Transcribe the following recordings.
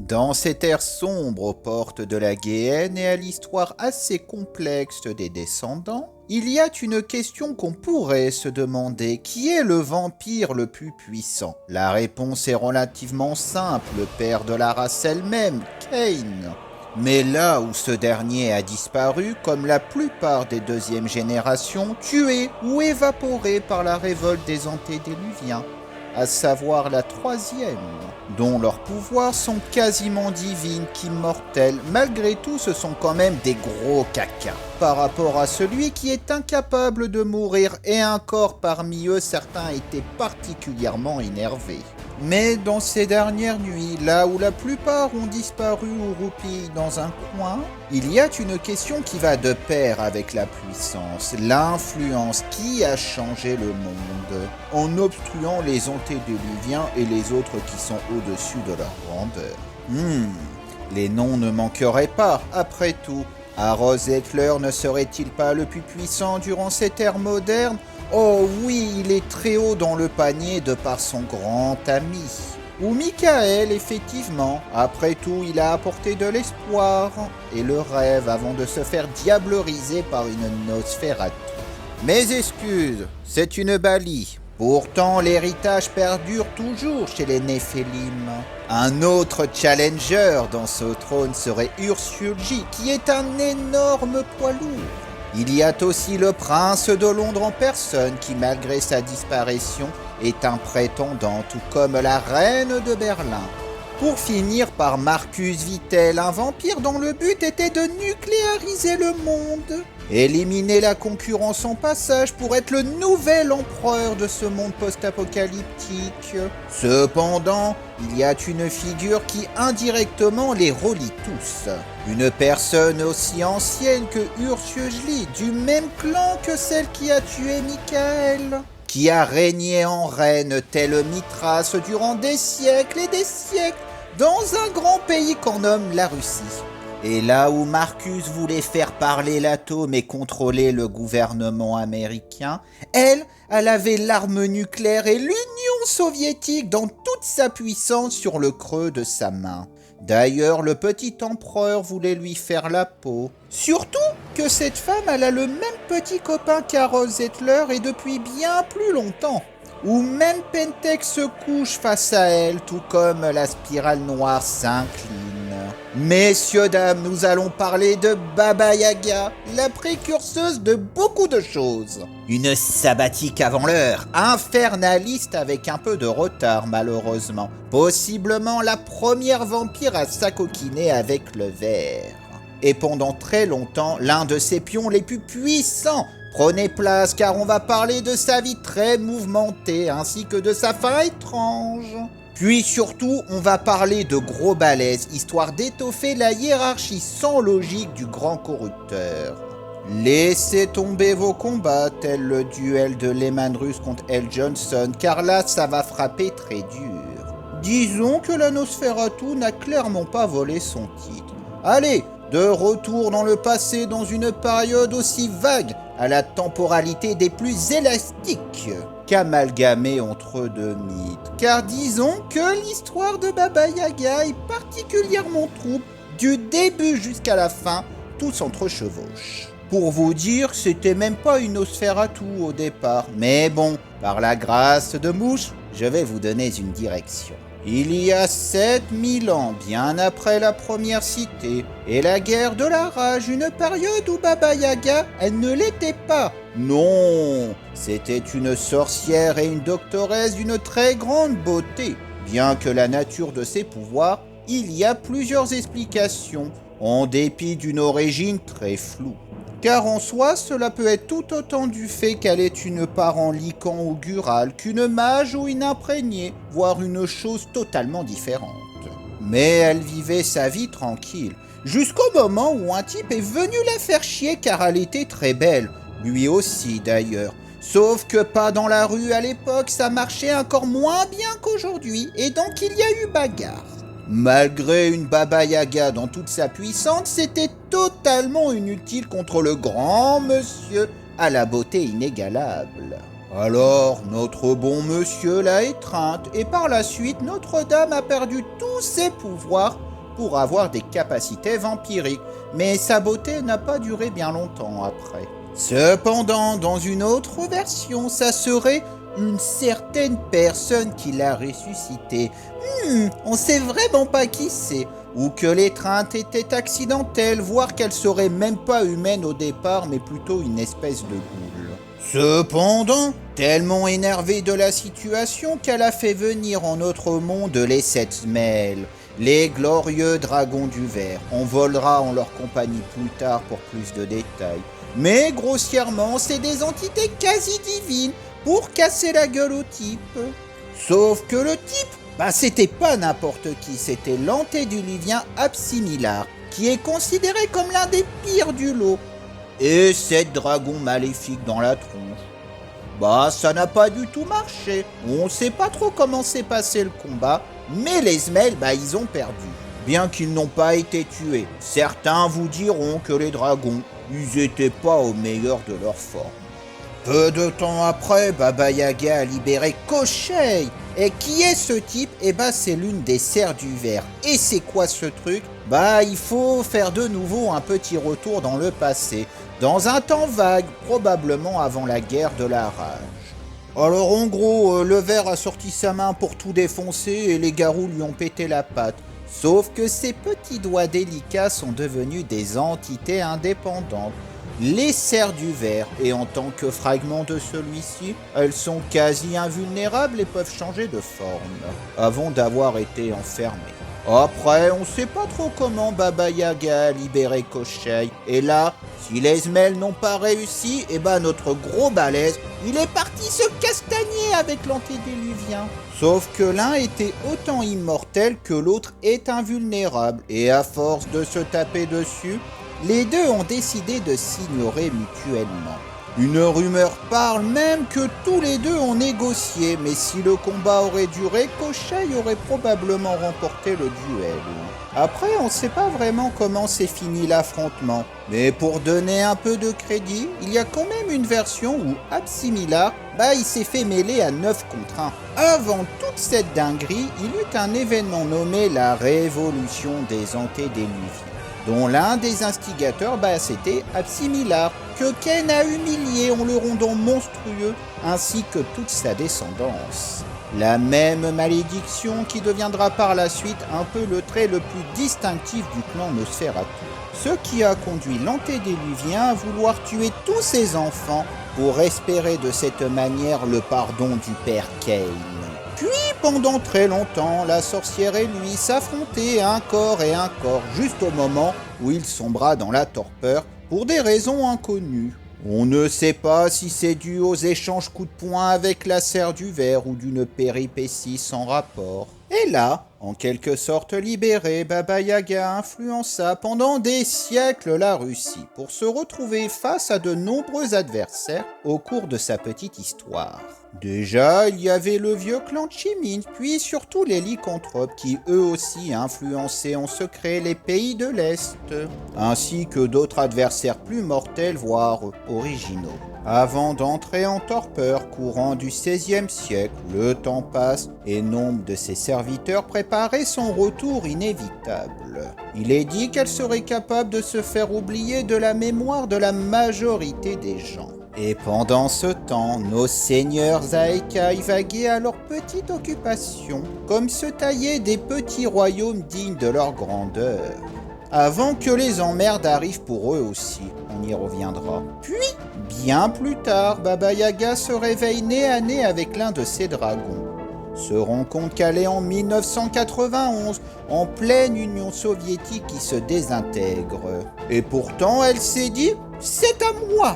Dans cet air sombre aux portes de la Guéenne et à l'histoire assez complexe des descendants, il y a une question qu'on pourrait se demander: qui est le vampire le plus puissant? La réponse est relativement simple, le père de la race elle-même, Cain. Mais là où ce dernier a disparu, comme la plupart des deuxièmes générations, tué ou évaporé par la révolte des antédiluviens, à savoir la troisième, dont leurs pouvoirs sont quasiment divines qu'immortels. Malgré tout, ce sont quand même des gros cacas par rapport à celui qui est incapable de mourir, et encore parmi eux, certains étaient particulièrement énervés. Mais dans ces dernières nuits, là où la plupart ont disparu ou roupillent dans un coin, il y a une question qui va de pair avec la puissance, l'influence qui a changé le monde, en obstruant les antédiluviens et les autres qui sont au-dessus de leur grandeur. Les noms ne manqueraient pas, après tout. Harold Zettler ne serait-il pas le plus puissant durant cette ère moderne? Oh oui, il est très haut dans le panier de par son grand ami. Ou Michael, effectivement. Après tout, il a apporté de l'espoir et le rêve avant de se faire diableriser par une Nosferatu. Mes excuses, c'est une Bali. Pourtant, l'héritage perdure toujours chez les Néphélim. Un autre challenger dans ce trône serait Ursulji, qui est un énorme poids lourd. Il y a aussi le prince de Londres en personne, qui malgré sa disparition est un prétendant, tout comme la reine de Berlin. Pour finir par Marcus Vitel, un vampire dont le but était de nucléariser le monde. Éliminer la concurrence en passage pour être le nouvel empereur de ce monde post-apocalyptique. Cependant, il y a une figure qui indirectement les relie tous. Une personne aussi ancienne que Ursula, du même clan que celle qui a tué Michael, qui a régné en reine telle Mithras durant des siècles et des siècles dans un grand pays qu'on nomme la Russie. Et là où Marcus voulait faire parler l'atome et contrôler le gouvernement américain, elle avait l'arme nucléaire et l'Union soviétique dans toute sa puissance sur le creux de sa main. D'ailleurs, le petit empereur voulait lui faire la peau. Surtout que cette femme, elle a le même petit copain qu'Harold Zettler et depuis bien plus longtemps. Où même Pentek se couche face à elle, tout comme la spirale noire s'incline. Messieurs, dames, nous allons parler de Baba Yaga, la précurseuse de beaucoup de choses. Une sabbatique avant l'heure, infernaliste avec un peu de retard malheureusement. Possiblement la première vampire à s'acoquiner avec le verre. Et pendant très longtemps, l'un de ses pions les plus puissants. Prenez place car on va parler de sa vie très mouvementée ainsi que de sa fin étrange. Puis surtout, on va parler de gros balèzes, histoire d'étoffer la hiérarchie sans logique du grand corrupteur. Laissez tomber vos combats, tel le duel de Lehman Russ contre L. Johnson, car là, ça va frapper très dur. Disons que la Nosferatu n'a clairement pas volé son titre. Allez, de retour dans le passé dans une période aussi vague, à la temporalité des plus élastiques qu'amalgamée entre deux mythes. Car disons que l'histoire de Baba Yaga est particulièrement trouble, du début jusqu'à la fin, tout s'entrechevauche. Pour vous dire, c'était même pas une Nosferatu au départ, mais bon, par la grâce de Mouche, je vais vous donner une direction. Il y a 7000 ans, bien après la première cité, et la guerre de la rage, une période où Baba Yaga, elle ne l'était pas. Non, c'était une sorcière et une doctoresse d'une très grande beauté. Bien que la nature de ses pouvoirs, il y a plusieurs explications, en dépit d'une origine très floue. Car en soi, cela peut être tout autant du fait qu'elle est une parent lican augurale qu'une mage ou une imprégnée, voire une chose totalement différente. Mais elle vivait sa vie tranquille, jusqu'au moment où un type est venu la faire chier car elle était très belle, lui aussi d'ailleurs. Sauf que pas dans la rue à l'époque, ça marchait encore moins bien qu'aujourd'hui, et donc il y a eu bagarre. Malgré une Baba Yaga dans toute sa puissance, c'était totalement inutile contre le grand monsieur à la beauté inégalable. Alors, notre bon monsieur l'a étreinte, et par la suite, Notre-Dame a perdu tous ses pouvoirs pour avoir des capacités vampiriques, mais sa beauté n'a pas duré bien longtemps après. Cependant, dans une autre version, ça serait une certaine personne qui l'a ressuscité. On sait vraiment pas qui c'est, ou que l'étreinte était accidentelle, voire qu'elle serait même pas humaine au départ, mais plutôt une espèce de goule. Cependant, tellement énervée de la situation qu'elle a fait venir en notre monde les 7 Smaels, les glorieux dragons du verre. On volera en leur compagnie plus tard pour plus de détails. Mais grossièrement, c'est des entités quasi divines pour casser la gueule au type. Sauf que le type, c'était pas n'importe qui, c'était l'antédiluvien Absimilar, qui est considéré comme l'un des pires du lot. Et 7 dragons maléfiques dans la tronche. Ça n'a pas du tout marché. On sait pas trop comment s'est passé le combat, mais les Smaels, ils ont perdu. Bien qu'ils n'ont pas été tués. Certains vous diront que les dragons, ils étaient pas au meilleur de leur forme. Peu de temps après, Baba Yaga a libéré Koschei. Et qui est ce type? C'est l'une des serres du verre. Et c'est quoi ce truc? Il faut faire de nouveau un petit retour dans le passé, dans un temps vague, probablement avant la guerre de la rage. Alors en gros, le verre a sorti sa main pour tout défoncer et les garous lui ont pété la patte. Sauf que ses petits doigts délicats sont devenus des entités indépendantes. Les serres du verre, et en tant que fragment de celui-ci, elles sont quasi invulnérables et peuvent changer de forme, avant d'avoir été enfermées. Après, on sait pas trop comment Baba Yaga a libéré Koschei, et là, si les Smaels n'ont pas réussi, notre gros balèze, il est parti se castagner avec l'antédiluvien. Sauf que l'un était autant immortel que l'autre est invulnérable, et à force de se taper dessus, les deux ont décidé de s'ignorer mutuellement. Une rumeur parle même que tous les deux ont négocié, mais si le combat aurait duré, Koschei aurait probablement remporté le duel. Après, on ne sait pas vraiment comment s'est fini l'affrontement, mais pour donner un peu de crédit, il y a quand même une version où Absimilar, il s'est fait mêler à 9 contre 1. Avant toute cette dinguerie, il eut un événement nommé la Révolution des Antédiluviens, dont l'un des instigateurs, c'était Absimilar, que Ken a humilié en le rendant monstrueux, ainsi que toute sa descendance. La même malédiction qui deviendra par la suite un peu le trait le plus distinctif du clan Nosferatu. Ce qui a conduit l'antédiluvien à vouloir tuer tous ses enfants pour espérer de cette manière le pardon du père Kane. Puis, pendant très longtemps, la sorcière et lui s'affrontaient un corps et un corps, juste au moment où il sombra dans la torpeur pour des raisons inconnues. On ne sait pas si c'est dû aux échanges coups de poing avec la serre du verre ou d'une péripétie sans rapport. Et là, en quelque sorte libéré, Baba Yaga influença pendant des siècles la Russie pour se retrouver face à de nombreux adversaires au cours de sa petite histoire. Déjà, il y avait le vieux clan Chimin, puis surtout les lycanthropes qui eux aussi influençaient en secret les pays de l'Est, ainsi que d'autres adversaires plus mortels voire originaux. Avant d'entrer en torpeur courant du XVIe siècle, le temps passe et nombre de ses serviteurs préparaient son retour inévitable. Il est dit qu'elle serait capable de se faire oublier de la mémoire de la majorité des gens. Et pendant ce temps, nos seigneurs Aekai vaguaient à leur petite occupation, comme se taillaient des petits royaumes dignes de leur grandeur. Avant que les emmerdes arrivent pour eux aussi, on y reviendra. Puis, bien plus tard, Baba Yaga se réveille nez à nez avec l'un de ses dragons. Se rend compte qu'elle est en 1991, en pleine Union soviétique qui se désintègre. Et pourtant, elle s'est dit « c'est à moi !»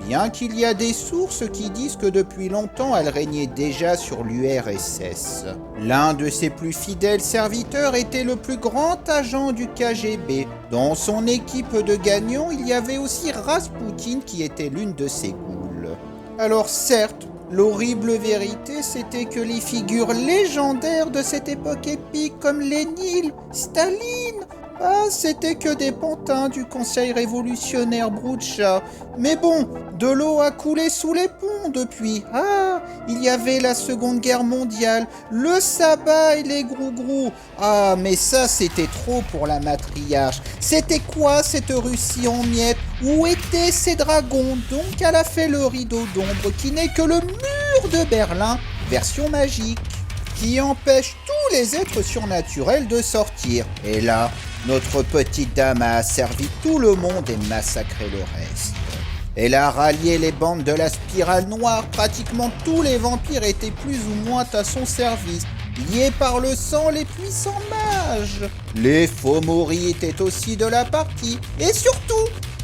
Bien qu'il y a des sources qui disent que depuis longtemps elle régnait déjà sur l'URSS. L'un de ses plus fidèles serviteurs était le plus grand agent du KGB. Dans son équipe de gagnants, il y avait aussi Rasputin qui était l'une de ses goules. Alors certes, l'horrible vérité c'était que les figures légendaires de cette époque épique comme Lénine, Staline, Ah, c'était que des pantins du conseil révolutionnaire Broucha. Mais bon, de l'eau a coulé sous les ponts depuis. Ah, il y avait la Seconde Guerre mondiale, le sabbat et les grou-grou. Ah, mais ça, c'était trop pour la matriarche. C'était quoi cette Russie en miettes? Où étaient ces dragons? Donc elle a fait le rideau d'ombre qui n'est que le mur de Berlin, version magique, qui empêche tous les êtres surnaturels de sortir. Et là, notre petite dame a asservi tout le monde et massacré le reste. Elle a rallié les bandes de la spirale noire. Pratiquement tous les vampires étaient plus ou moins à son service, liés par le sang les puissants mages. Les Fomori étaient aussi de la partie. Et surtout,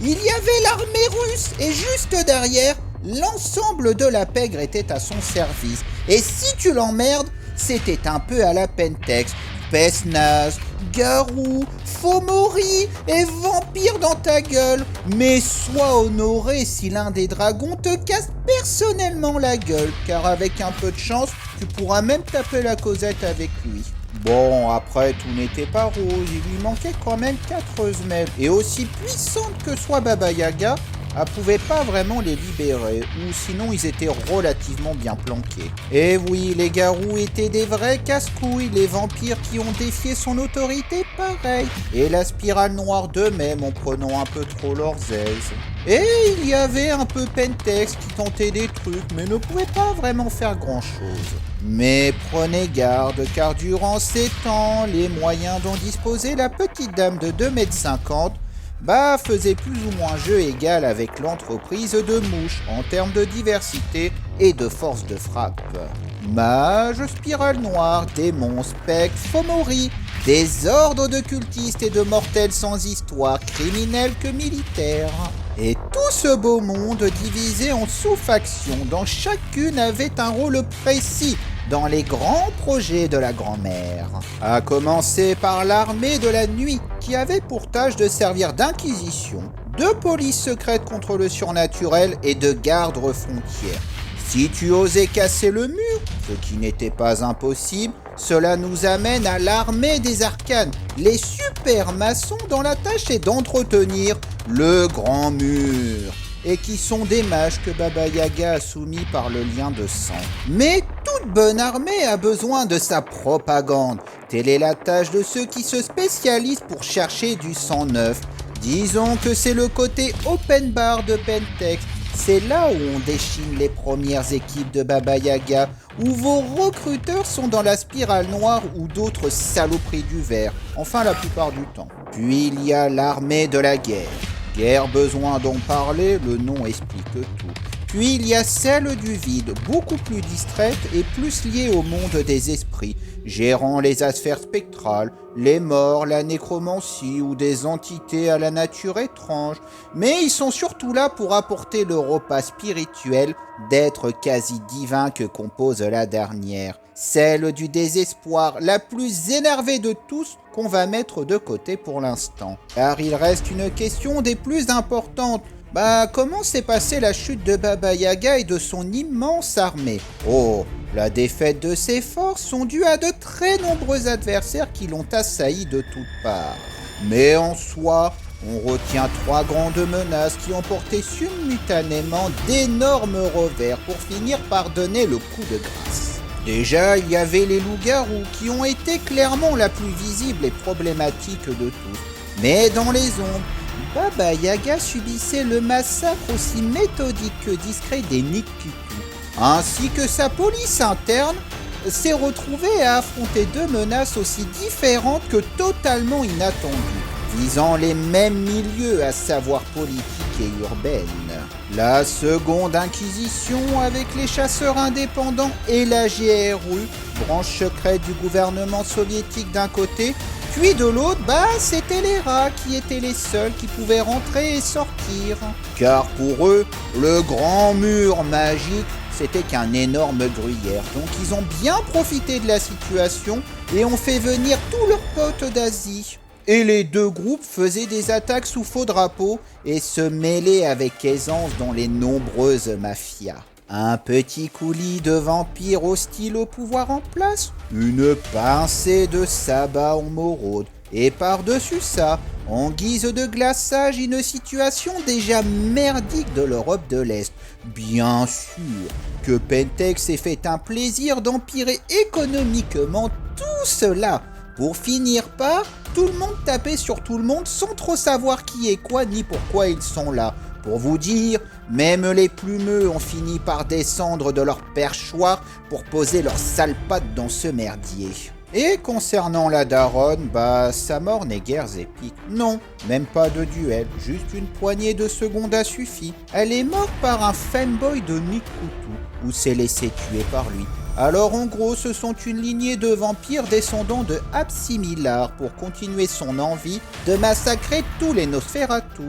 il y avait l'armée russe. Et juste derrière, l'ensemble de la pègre était à son service. Et si tu l'emmerdes, c'était un peu à la Pentex. Pesse-naze, garou, Fomori et vampire dans ta gueule. Mais sois honoré si l'un des dragons te casse personnellement la gueule, car avec un peu de chance, tu pourras même taper la causette avec lui. Bon, après, tout n'était pas rose, il lui manquait quand même 4 semelles. Et aussi puissante que soit Baba Yaga, elle pouvait pas vraiment les libérer, ou sinon ils étaient relativement bien planqués. Et oui, les garous étaient des vrais casse-couilles, les vampires qui ont défié son autorité, pareil. Et la spirale noire d'eux-mêmes en prenant un peu trop leurs aises. Et il y avait un peu Pentex qui tentait des trucs, mais ne pouvait pas vraiment faire grand-chose. Mais prenez garde, car durant ces temps, les moyens dont disposait la petite dame de 2,50 m faisait plus ou moins jeu égal avec l'entreprise de Mouche en termes de diversité et de force de frappe. Mages, spirale noire, démons, spectres, Fomori, des ordres de cultistes et de mortels sans histoire, criminels que militaires. Et tout ce beau monde divisé en sous-factions dont chacune avait un rôle précis dans les grands projets de la grand-mère. À commencer par l'armée de la nuit, qui avait pour tâche de servir d'inquisition, de police secrète contre le surnaturel et de garde frontière. Si tu osais casser le mur, ce qui n'était pas impossible, cela nous amène à l'armée des arcanes. Les super maçons dont la tâche est d'entretenir le grand mur, et qui sont des mages que Baba Yaga a soumis par le lien de sang. Mais toute bonne armée a besoin de sa propagande. Telle est la tâche de ceux qui se spécialisent pour chercher du sang neuf. Disons que c'est le côté open bar de Pentex. C'est là où on déchine les premières équipes de Baba Yaga, où vos recruteurs sont dans la spirale noire ou d'autres saloperies du verre, enfin la plupart du temps. Puis il y a l'armée de la guerre. Guerre, besoin d'en parler, le nom explique tout. Puis il y a celle du vide, beaucoup plus distraite et plus liée au monde des esprits, gérant les affaires spectrales, les morts, la nécromancie ou des entités à la nature étrange. Mais ils sont surtout là pour apporter le repas spirituel d'êtres quasi divins que compose la dernière. Celle du désespoir, la plus énervée de tous, qu'on va mettre de côté pour l'instant. Car il reste une question des plus importantes. Comment s'est passée la chute de Baba Yaga et de son immense armée? Oh, la défaite de ses forces sont dues à de très nombreux adversaires qui l'ont assailli de toutes parts. Mais en soi, on retient 3 grandes menaces qui ont porté simultanément d'énormes revers pour finir par donner le coup de grâce. Déjà, il y avait les loups-garous qui ont été clairement la plus visible et problématique de tous. Mais dans les ombres, Baba Yaga subissait le massacre aussi méthodique que discret des Nikpitou, ainsi que sa police interne s'est retrouvée à affronter 2 menaces aussi différentes que totalement inattendues, visant les mêmes milieux, à savoir politique et urbaine. La seconde inquisition avec les chasseurs indépendants et la GRU, branche secrète du gouvernement soviétique d'un côté, puis de l'autre, c'était les rats qui étaient les seuls qui pouvaient rentrer et sortir. Car pour eux, le grand mur magique, c'était qu'un énorme gruyère. Donc ils ont bien profité de la situation et ont fait venir tous leurs potes d'Asie. Et les 2 groupes faisaient des attaques sous faux drapeau et se mêlaient avec aisance dans les nombreuses mafias. Un petit coulis de vampires hostiles au pouvoir en place, une pincée de sabbat en moraude, Et par-dessus ça, en guise de glaçage, une situation déjà merdique de l'Europe de l'Est. Bien sûr que Pentex s'est fait un plaisir d'empirer économiquement tout cela, pour finir par tout le monde taper sur tout le monde sans trop savoir qui est quoi ni pourquoi ils sont là. Pour vous dire, même les plumeux ont fini par descendre de leur perchoir pour poser leurs sales pattes dans ce merdier. Et concernant la daronne, sa mort n'est guère épique. Non, même pas de duel, juste une poignée de secondes a suffi. Elle est morte par un fanboy de Nikutu, ou s'est laissé tuer par lui. Alors en gros, ce sont une lignée de vampires descendants de Absimilar pour continuer son envie de massacrer tous les Nosferatu.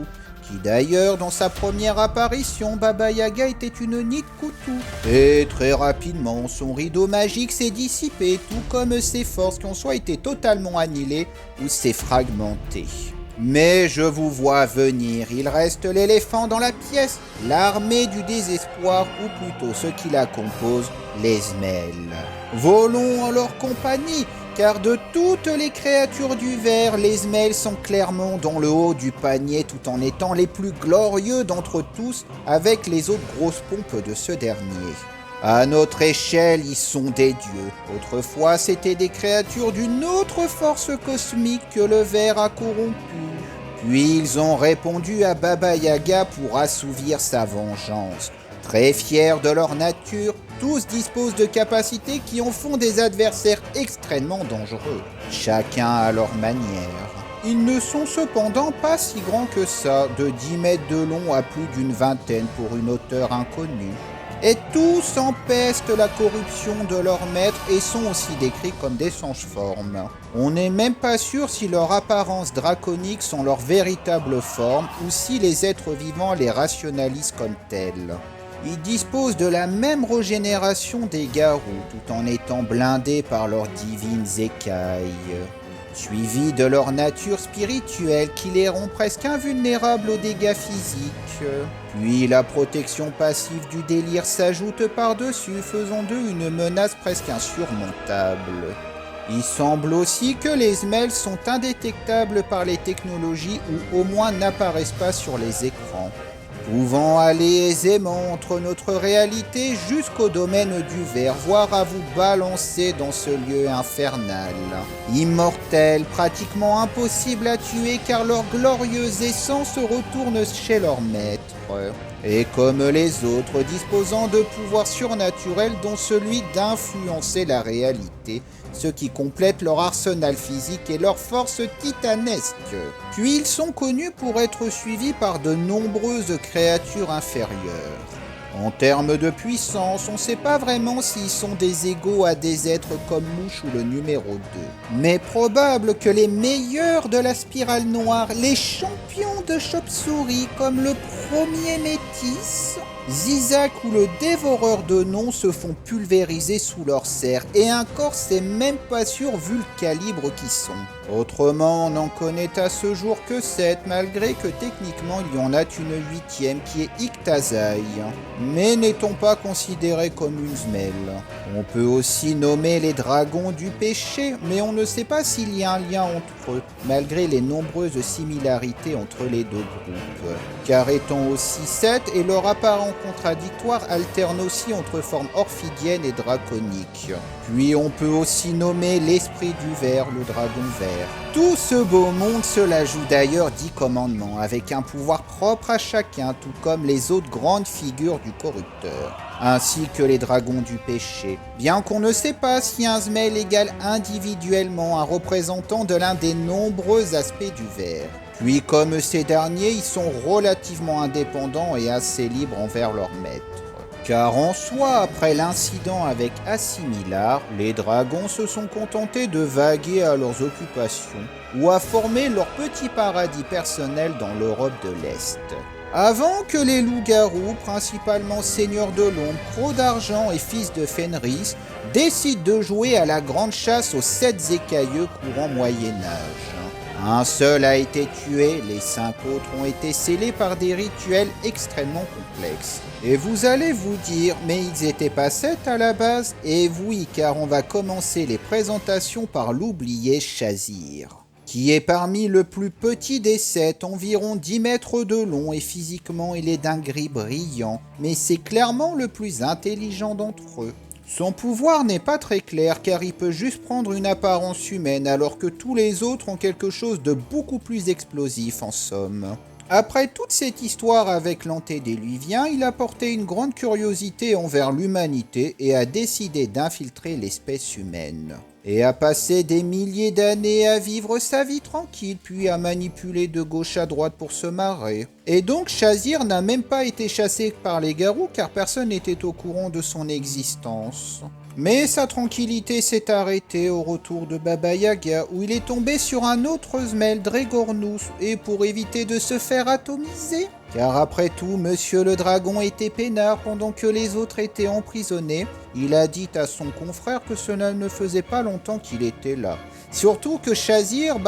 Qui d'ailleurs, dans sa première apparition, Baba Yaga était une Nikutu. Et très rapidement, son rideau magique s'est dissipé, tout comme ses forces qui ont soit été totalement annihilées ou s'est fragmentées. Mais je vous vois venir, il reste l'éléphant dans la pièce, l'armée du désespoir, ou plutôt ce qui la compose, les Zmel. Volons en leur compagnie, car de toutes les créatures du verre, les Zmel sont clairement dans le haut du panier tout en étant les plus glorieux d'entre tous avec les autres grosses pompes de ce dernier. À notre échelle, ils sont des dieux. Autrefois, c'étaient des créatures d'une autre force cosmique que le verre a corrompu. Puis ils ont répondu à Baba Yaga pour assouvir sa vengeance. Très fiers de leur nature, tous disposent de capacités qui en font des adversaires extrêmement dangereux, chacun à leur manière. Ils ne sont cependant pas si grands que ça, de 10 mètres de long à plus d'une vingtaine pour une hauteur inconnue. Et tous empestent la corruption de leur maître et sont aussi décrits comme des change-formes. On n'est même pas sûr si leur apparence draconique sont leur véritable forme ou si les êtres vivants les rationalisent comme tels. Ils disposent de la même régénération des garous, tout en étant blindés par leurs divines écailles, suivis de leur nature spirituelle qui les rend presque invulnérables aux dégâts physiques. Puis la protection passive du délire s'ajoute par-dessus, faisant d'eux une menace presque insurmontable. Il semble aussi que les Zmel sont indétectables par les technologies ou au moins n'apparaissent pas sur les écrans, pouvant aller aisément entre notre réalité jusqu'au domaine du verre, voire à vous balancer dans ce lieu infernal. Immortels, pratiquement impossibles à tuer car leur glorieuse essence retourne chez leur maître. Et comme les autres, disposant de pouvoirs surnaturels dont celui d'influencer la réalité, ce qui complète leur arsenal physique et leur force titanesque. Puis ils sont connus pour être suivis par de nombreuses créatures inférieures. En termes de puissance, on ne sait pas vraiment s'ils sont des égaux à des êtres comme Mouche ou le numéro 2. Mais probable que les meilleurs de la spirale noire, les champions de chauve-souris comme le premier métis, Zizak ou le dévoreur de noms se font pulvériser sous leur serre, et un corps c'est même pas sûr vu le calibre qu'ils sont. Autrement, on n'en connaît à ce jour que 7, malgré que techniquement il y en a une 8e qui est Iktazai. Mais n'est-on pas considéré comme une Zmel? On peut aussi nommer les dragons du péché, mais on ne sait pas s'il y a un lien entre eux, malgré les nombreuses similarités entre les deux groupes. Car étant aussi 7 et leur apparent contradictoire alterne aussi entre formes orphidiennes et draconiques. Puis on peut aussi nommer l'esprit du verre, le dragon vert. Tout ce beau monde se la joue d'ailleurs 10 commandements, avec un pouvoir propre à chacun, tout comme les autres grandes figures du corrupteur, ainsi que les dragons du péché. Bien qu'on ne sait pas si un Zmel égale individuellement un représentant de l'un des nombreux aspects du verre. Puis comme ces derniers, ils sont relativement indépendants et assez libres envers leur maître. Car en soi, après l'incident avec Assimilar, les dragons se sont contentés de vaguer à leurs occupations ou à former leur petit paradis personnel dans l'Europe de l'Est. Avant que les loups-garous, principalement seigneurs de l'ombre, crocs d'argent et fils de Fenris, décident de jouer à la grande chasse aux 7 écailleux courant Moyen-Âge. Un seul a été tué, les 5 autres ont été scellés par des rituels extrêmement complexes. Et vous allez vous dire, mais ils étaient pas 7 à la base? Et oui, car on va commencer les présentations par l'oublié Shazir. qui est parmi le plus petit des 7, environ 10 mètres de long, et physiquement il est d'un gris brillant, mais c'est clairement le plus intelligent d'entre eux. Son pouvoir n'est pas très clair car il peut juste prendre une apparence humaine alors que tous les autres ont quelque chose de beaucoup plus explosif en somme. Après toute cette histoire avec l'antédéluvien, il a porté une grande curiosité envers l'humanité et a décidé d'infiltrer l'espèce humaine. Et a passé des milliers d'années à vivre sa vie tranquille, puis à manipuler de gauche à droite pour se marrer. Et donc Shazir n'a même pas été chassé par les garous car personne n'était au courant de son existence. Mais sa tranquillité s'est arrêtée au retour de Baba Yaga, où il est tombé sur un autre Zmel, Dregornus, et pour éviter de se faire atomiser. Car après tout, Monsieur le Dragon était peinard pendant que les autres étaient emprisonnés. Il a dit à son confrère que cela ne faisait pas longtemps qu'il était là. Surtout que Shazir,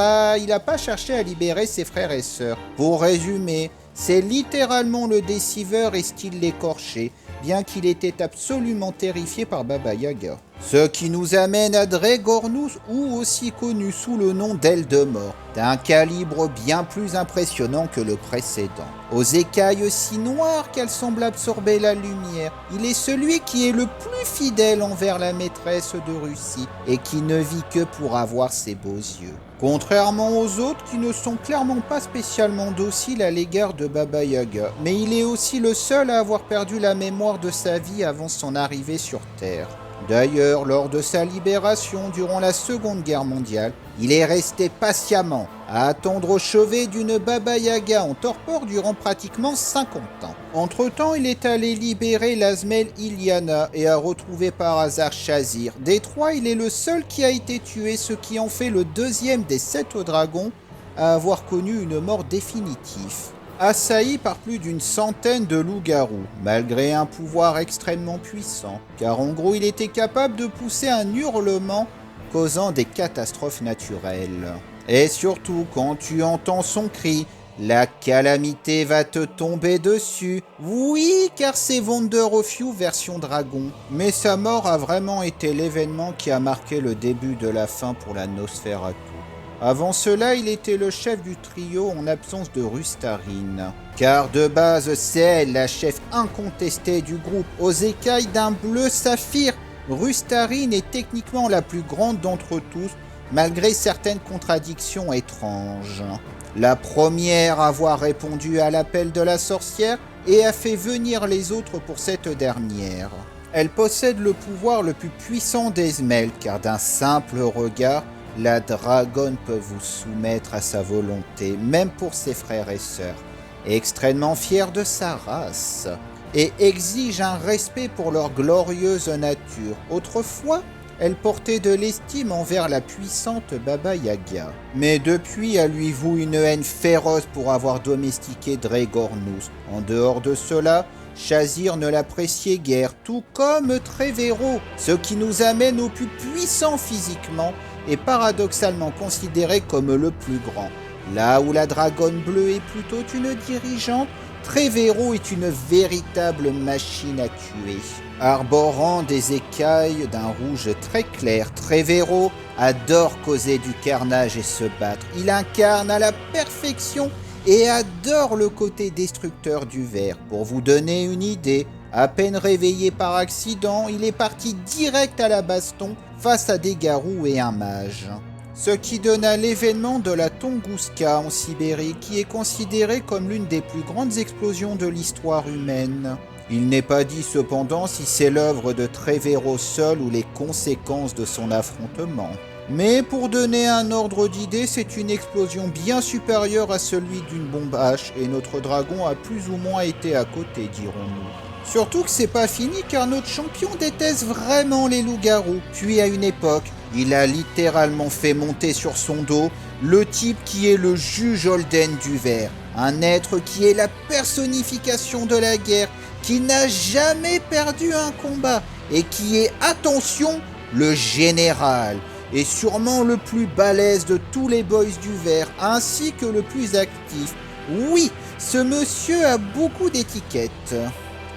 il n'a pas cherché à libérer ses frères et sœurs. Pour résumer, c'est littéralement le Déciveur et style l'écorché, bien qu'il était absolument terrifié par Baba Yaga. Ce qui nous amène à Dregornus, ou aussi connu sous le nom d'Eldemort, d'un calibre bien plus impressionnant que le précédent. Aux écailles si noires qu'elles semblent absorber la lumière, il est celui qui est le plus fidèle envers la maîtresse de Russie et qui ne vit que pour avoir ses beaux yeux. Contrairement aux autres qui ne sont clairement pas spécialement dociles à l'égard de Baba Yaga, mais il est aussi le seul à avoir perdu la mémoire de sa vie avant son arrivée sur Terre. D'ailleurs, lors de sa libération durant la Seconde Guerre mondiale, il est resté patiemment à attendre au chevet d'une Baba Yaga en torpor durant pratiquement 50 ans. Entre-temps, il est allé libérer l'Azmel Iliana et a retrouvé par hasard Shazir. Des trois, il est le seul qui a été tué, ce qui en fait le deuxième des 7 dragons à avoir connu une mort définitive. Assailli par plus d'une centaine de loups-garous, malgré un pouvoir extrêmement puissant, car en gros il était capable de pousser un hurlement causant des catastrophes naturelles. Et surtout, quand tu entends son cri, la calamité va te tomber dessus. Oui, car c'est Wonder of You version dragon. Mais sa mort a vraiment été l'événement qui a marqué le début de la fin pour la Nosferatu. Avant cela, il était le chef du trio en absence de Rustarine. Car de base, c'est elle, la chef incontestée du groupe, aux écailles d'un bleu saphir. Rustarine est techniquement la plus grande d'entre tous, malgré certaines contradictions étranges. La première à avoir répondu à l'appel de la sorcière et a fait venir les autres pour cette dernière. Elle possède le pouvoir le plus puissant des Zmel, car d'un simple regard, la dragonne peut vous soumettre à sa volonté, même pour ses frères et sœurs, extrêmement fière de sa race, et exige un respect pour leur glorieuse nature. Autrefois, elle portait de l'estime envers la puissante Baba Yaga. Mais depuis, elle lui voue une haine féroce pour avoir domestiqué Dregornus. En dehors de cela, Shazir ne l'appréciait guère, tout comme Trevero, ce qui nous amène au plus puissant physiquement et paradoxalement considéré comme le plus grand. Là où la dragonne bleue est plutôt une dirigeante, Trevero est une véritable machine à tuer. Arborant des écailles d'un rouge très clair, Trevero adore causer du carnage et se battre. Il incarne à la perfection et adore le côté destructeur du ver. Pour vous donner une idée, à peine réveillé par accident, il est parti direct à la baston face à des garous et un mage. Ce qui donne à l'événement de la Tunguska en Sibérie, qui est considérée comme l'une des plus grandes explosions de l'histoire humaine. Il n'est pas dit cependant si c'est l'œuvre de Trevero seul ou les conséquences de son affrontement. Mais pour donner un ordre d'idée, c'est une explosion bien supérieure à celui d'une bombe H et notre dragon a plus ou moins été à côté, dirons-nous. Surtout que c'est pas fini car notre champion déteste vraiment les loups-garous. Puis à une époque, il a littéralement fait monter sur son dos le type qui est le juge Holden du ver. Un être qui est la personnification de la guerre, qui n'a jamais perdu un combat et qui est, attention, le général. Et sûrement le plus balèze de tous les boys du ver, ainsi que le plus actif. Oui, ce monsieur a beaucoup d'étiquettes.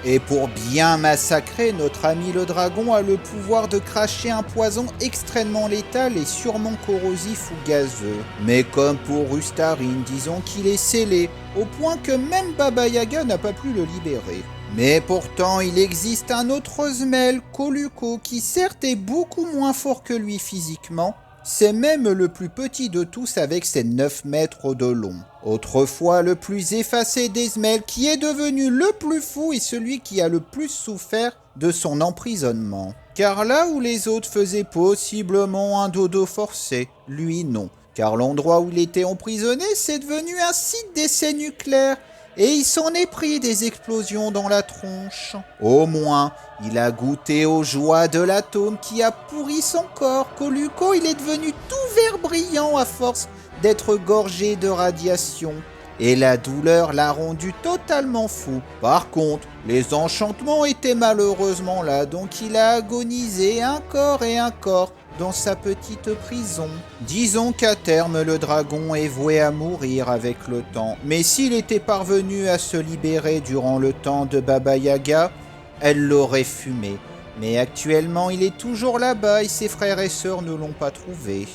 Et pour bien massacrer, notre ami le dragon a le pouvoir de cracher un poison extrêmement létal et sûrement corrosif ou gazeux. Mais comme pour Rustarine, disons qu'il est scellé, au point que même Baba Yaga n'a pas pu le libérer. Mais pourtant, il existe un autre Zmel, Koluko, qui certes est beaucoup moins fort que lui physiquement. C'est même le plus petit de tous avec ses 9 mètres de long. Autrefois le plus effacé des Zmel, qui est devenu le plus fou et celui qui a le plus souffert de son emprisonnement. Car là où les autres faisaient possiblement un dodo forcé, lui non. Car l'endroit où il était emprisonné, c'est devenu un site d'essai nucléaire. Et il s'en est pris des explosions dans la tronche. Au moins, il a goûté aux joies de l'atome qui a pourri son corps. Koluko, il est devenu tout vert brillant à force d'être gorgé de radiation. Et la douleur l'a rendu totalement fou. Par contre, les enchantements étaient malheureusement là, donc il a agonisé encore et encore dans sa petite prison. Disons qu'à terme, le dragon est voué à mourir avec le temps. Mais s'il était parvenu à se libérer durant le temps de Baba Yaga, elle l'aurait fumé. Mais actuellement, il est toujours là-bas et ses frères et sœurs ne l'ont pas trouvé.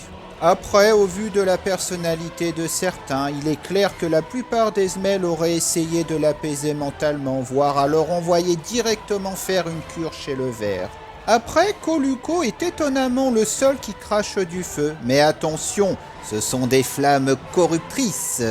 Après, au vu de la personnalité de certains, il est clair que la plupart des Zmel auraient essayé de l'apaiser mentalement, voire alors envoyer directement faire une cure chez le ver. Après, Koluko est étonnamment le seul qui crache du feu. Mais attention, ce sont des flammes corruptrices.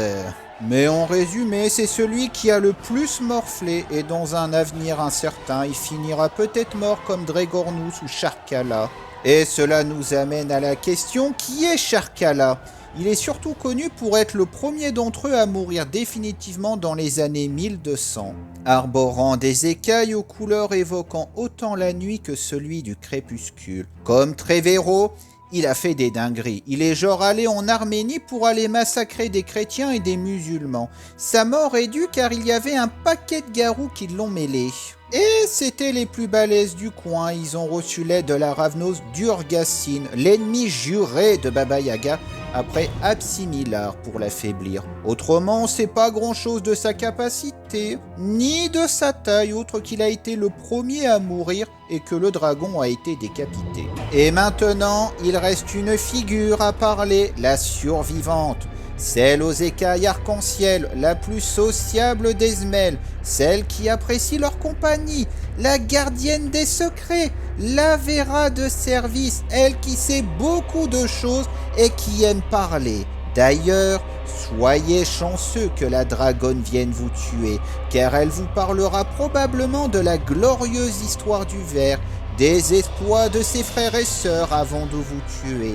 Mais en résumé, c'est celui qui a le plus morflé et dans un avenir incertain, il finira peut-être mort comme Dregornus ou Sharkala. Et cela nous amène à la question, qui est Sharkala ? Il est surtout connu pour être le premier d'entre eux à mourir définitivement dans les années 1200, arborant des écailles aux couleurs évoquant autant la nuit que celui du crépuscule. Comme Trevero, il a fait des dingueries. Il est genre allé en Arménie pour aller massacrer des chrétiens et des musulmans. Sa mort est due car il y avait un paquet de garous qui l'ont mêlé. Et c'étaient les plus balèzes du coin, ils ont reçu l'aide de la Ravnos d'Urgacine, l'ennemi juré de Baba Yaga, après Absimilar pour l'affaiblir. Autrement, on sait pas grand-chose de sa capacité, ni de sa taille, autre qu'il a été le premier à mourir et que le dragon a été décapité. Et maintenant, il reste une figure à parler, la survivante. Celle aux écailles arc-en-ciel, la plus sociable des Zmel, celle qui apprécie leur compagnie, la gardienne des secrets, la Vera de service, elle qui sait beaucoup de choses et qui aime parler. D'ailleurs, soyez chanceux que la dragonne vienne vous tuer, car elle vous parlera probablement de la glorieuse histoire du ver, des exploits de ses frères et sœurs avant de vous tuer.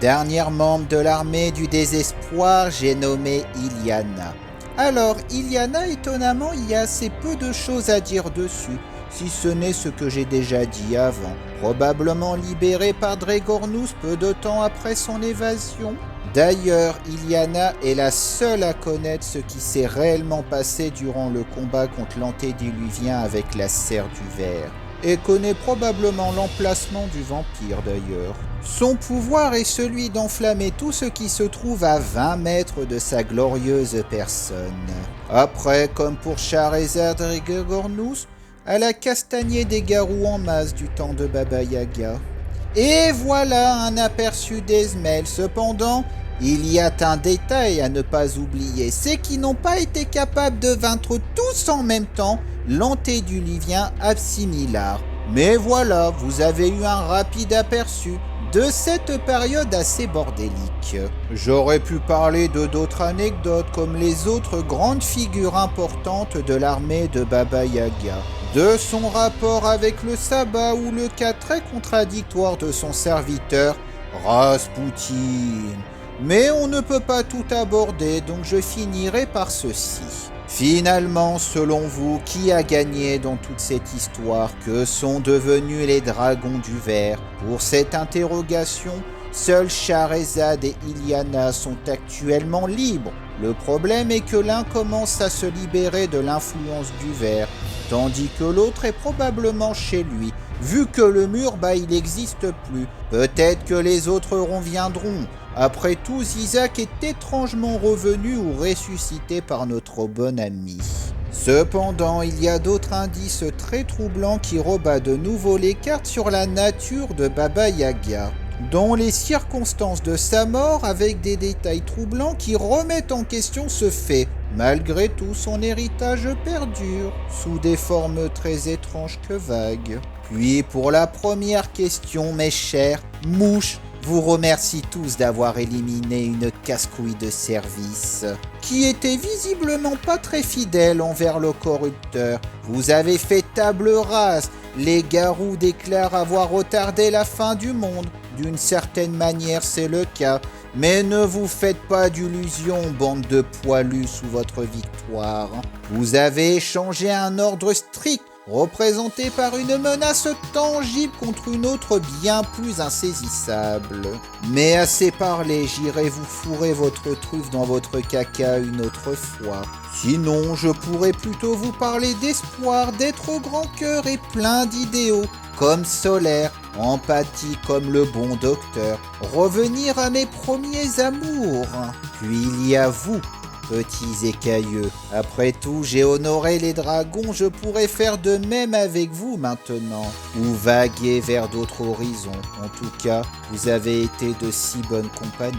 Dernier membre de l'armée du désespoir, j'ai nommé Iliana. Alors, Iliana, étonnamment, il y a assez peu de choses à dire dessus, si ce n'est ce que j'ai déjà dit avant. Probablement libérée par Dregornus peu de temps après son évasion. D'ailleurs, Iliana est la seule à connaître ce qui s'est réellement passé durant le combat contre l'antédiluvien avec la serre du ver. Et connaît probablement l'emplacement du vampire d'ailleurs. Son pouvoir est celui d'enflammer tout ce qui se trouve à 20 mètres de sa glorieuse personne. Après, comme pour Charizard et Dregornus, elle a castagné des garous en masse du temps de Baba Yaga. Et voilà un aperçu des Zmel. Cependant, il y a un détail à ne pas oublier, c'est qu'ils n'ont pas été capables de vaincre tous en même temps l'antédiluvien Absimilar. Mais voilà, vous avez eu un rapide aperçu de cette période assez bordélique. J'aurais pu parler de d'autres anecdotes comme les autres grandes figures importantes de l'armée de Baba Yaga, de son rapport avec le sabbat ou le cas très contradictoire de son serviteur Rasputin. Mais on ne peut pas tout aborder, donc je finirai par ceci. Finalement, selon vous, qui a gagné dans toute cette histoire? Que sont devenus les dragons du ver? Pour cette interrogation, seuls Charizard et Iliana sont actuellement libres. Le problème est que l'un commence à se libérer de l'influence du ver, tandis que l'autre est probablement chez lui. Vu que le mur, il n'existe plus. Peut-être que les autres reviendront. Après tout, Isaac est étrangement revenu ou ressuscité par notre bon ami. Cependant, il y a d'autres indices très troublants qui rebattent de nouveau les cartes sur la nature de Baba Yaga, dont les circonstances de sa mort avec des détails troublants qui remettent en question ce fait. Malgré tout, son héritage perdure, sous des formes très étranges que vagues. Puis pour la première question, mes chers, Mouche vous remercie tous d'avoir éliminé une casse-couille de service, qui était visiblement pas très fidèle envers le corrupteur. Vous avez fait table rase, les garous déclarent avoir retardé la fin du monde. D'une certaine manière, c'est le cas. Mais ne vous faites pas d'illusions, bande de poilus, sous votre victoire. Vous avez échangé un ordre strict, représenté par une menace tangible contre une autre bien plus insaisissable. Mais assez parlé, j'irai vous fourrer votre truffe dans votre caca une autre fois. Sinon, je pourrais plutôt vous parler d'espoir, d'être au grand cœur et plein d'idéaux, comme Solaire, empathie comme le bon docteur, revenir à mes premiers amours. Puis il y a vous, petits écailleux. Après tout, j'ai honoré les dragons, je pourrais faire de même avec vous maintenant, ou vaguer vers d'autres horizons. En tout cas, vous avez été de si bonne compagnie.